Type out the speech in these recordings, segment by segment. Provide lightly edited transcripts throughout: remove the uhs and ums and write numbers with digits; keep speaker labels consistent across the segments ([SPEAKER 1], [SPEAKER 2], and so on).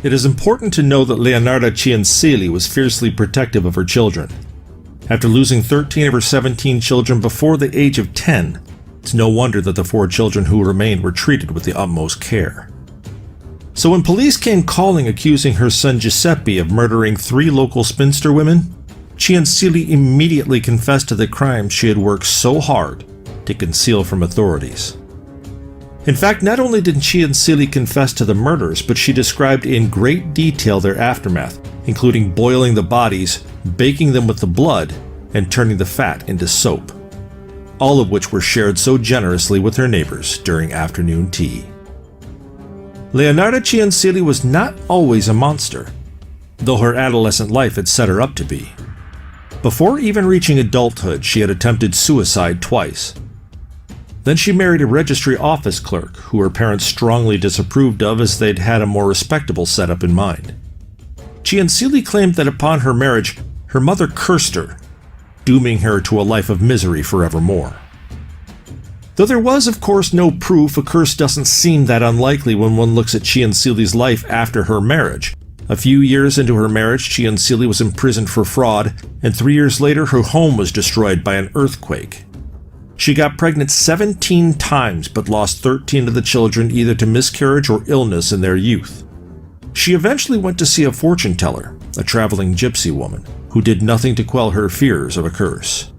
[SPEAKER 1] It is important to know that Leonarda Ciancilli was fiercely protective of her children. After losing 13 of her 17 children before the age of 10, it's no wonder that the 4 children who remained were treated with the utmost care. So when police came calling accusing her son Giuseppe of murdering 3 local spinster women, Ciancilli immediately confessed to the crime she had worked so hard to conceal from authorities. In fact, not only did Ciancilli confess to the murders, but she described in great detail their aftermath, including boiling the bodies, baking them with the blood, and turning the fat into soap, all of which were shared so generously with her neighbors during afternoon tea. Leonarda Ciancilli was not always a monster, though her adolescent life had set her up to be. Before even reaching adulthood, she had attempted suicide twice. Then she married a registry office clerk, who her parents strongly disapproved of as they'd had a more respectable setup in mind. Ciancilli claimed that upon her marriage, her mother cursed her, dooming her to a life of misery forevermore. Though there was, of course, no proof, a curse doesn't seem that unlikely when one looks at Ciancilli's life after her marriage. A few years into her marriage, Ciancilli was imprisoned for fraud, and 3 years later her home was destroyed by an earthquake. She got pregnant 17 times but lost 13 of the children either to miscarriage or illness in their youth. She eventually went to see a fortune teller, a traveling gypsy woman, who did nothing to quell her fears of a curse.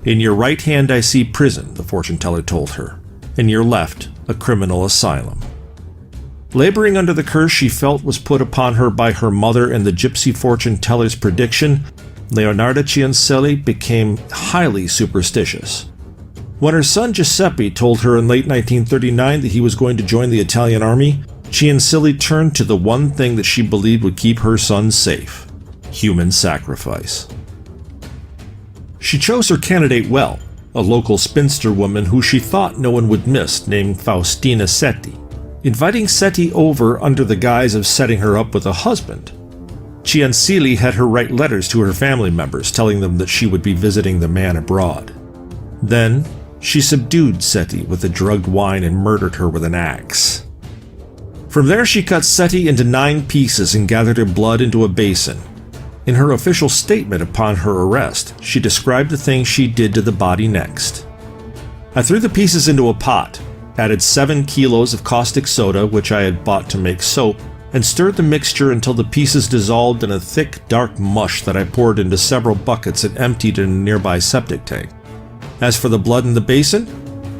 [SPEAKER 1] "In your right hand I see prison," the fortune teller told her. "In your left, a criminal asylum." Laboring under the curse she felt was put upon her by her mother and the gypsy fortune teller's prediction, Leonarda Ciancilli became highly superstitious. When her son Giuseppe told her in late 1939 that he was going to join the Italian army, Ciancilli turned to the one thing that she believed would keep her son safe: human sacrifice. She chose her candidate well, a local spinster woman who she thought no one would miss, named Faustina Setti, inviting Setti over under the guise of setting her up with a husband. Ciancilli had her write letters to her family members telling them that she would be visiting the man abroad. Then, she subdued Setti with the drugged wine and murdered her with an axe. From there she cut Setti into 9 pieces and gathered her blood into a basin. In her official statement upon her arrest, she described the things she did to the body next. "I threw the pieces into a pot, added 7 kilos of caustic soda, which I had bought to make soap, and stirred the mixture until the pieces dissolved in a thick, dark mush that I poured into several buckets and emptied in a nearby septic tank. As for the blood in the basin,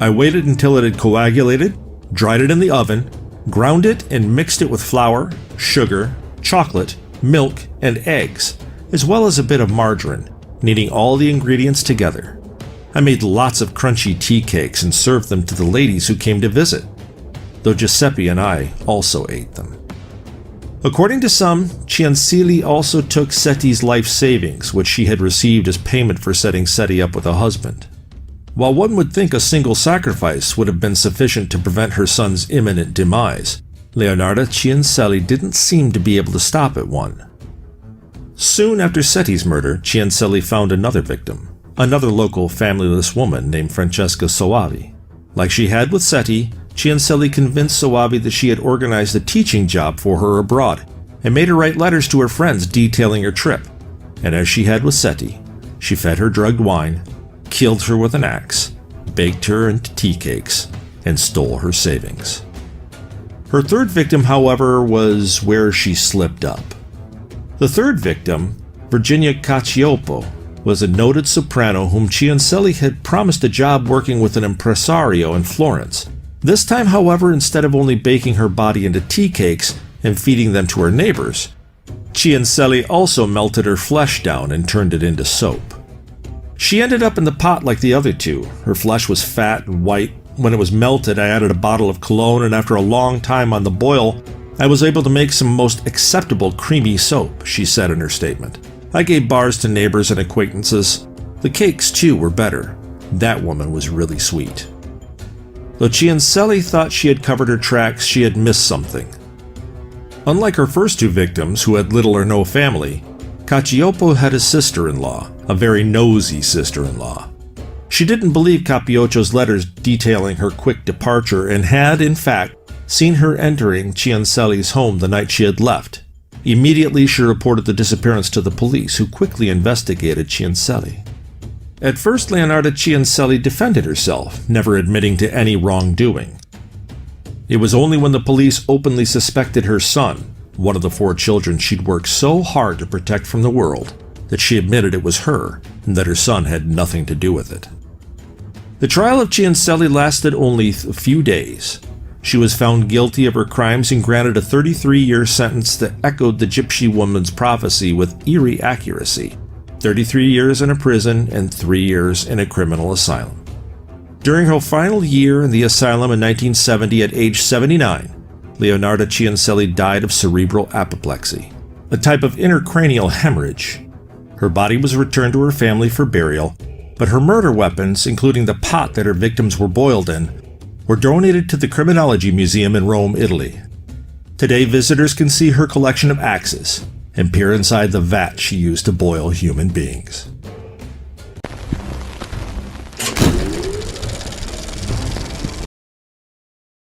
[SPEAKER 1] I waited until it had coagulated, dried it in the oven, ground it and mixed it with flour, sugar, chocolate, milk, and eggs, as well as a bit of margarine, kneading all the ingredients together. I made lots of crunchy tea cakes and served them to the ladies who came to visit, though Giuseppe and I also ate them." According to some, Ciancilli also took Setti's life savings, which she had received as payment for setting Setti up with a husband. While one would think a single sacrifice would have been sufficient to prevent her son's imminent demise, Leonarda Ciancilli didn't seem to be able to stop at one. Soon after Setti's murder, Ciancilli found another victim, another local familyless woman named Francesca Soavi. Like she had with Setti, Ciancilli convinced Soavi that she had organized a teaching job for her abroad and made her write letters to her friends detailing her trip. And as she had with Setti, she fed her drugged wine, killed her with an axe, baked her into tea cakes, and stole her savings. Her third victim, however, was where she slipped up. The third victim, Virginia Cacioppo, was a noted soprano whom Ciancilli had promised a job working with an impresario in Florence. This time, however, instead of only baking her body into tea cakes and feeding them to her neighbors, Ciancilli also melted her flesh down and turned it into soap. She ended up in the pot like the other two. Her flesh was fat and white. When it was melted, I added a bottle of cologne, and after a long time on the boil, I was able to make some most acceptable creamy soap, she said in her statement. I gave bars to neighbors and acquaintances. The cakes, too, were better. That woman was really sweet. Though Ciancilli thought she had covered her tracks, she had missed something. Unlike her first 2 victims, who had little or no family, Cacioppo had a sister-in-law, a very nosy sister-in-law. She didn't believe Capiocco's letters detailing her quick departure and had, in fact, seen her entering Ciancelli's home the night she had left. Immediately, she reported the disappearance to the police, who quickly investigated Ciancelli. At first, Leonarda Ciancelli defended herself, never admitting to any wrongdoing. It was only when the police openly suspected her son, one of the 4 children she'd worked so hard to protect from the world, that she admitted it was her and that her son had nothing to do with it. The trial of Ciancelli lasted only a few days. She was found guilty of her crimes and granted a 33-year sentence that echoed the gypsy woman's prophecy with eerie accuracy: 33 years in a prison and 3 years in a criminal asylum. During her final year in the asylum in 1970 at age 79, Leonarda Ciancelli died of cerebral apoplexy, a type of intracranial hemorrhage. Her body was returned to her family for burial, but her murder weapons, including the pot that her victims were boiled in, were donated to the Criminology Museum in Rome, Italy. Today, visitors can see her collection of axes and peer inside the vat she used to boil human beings.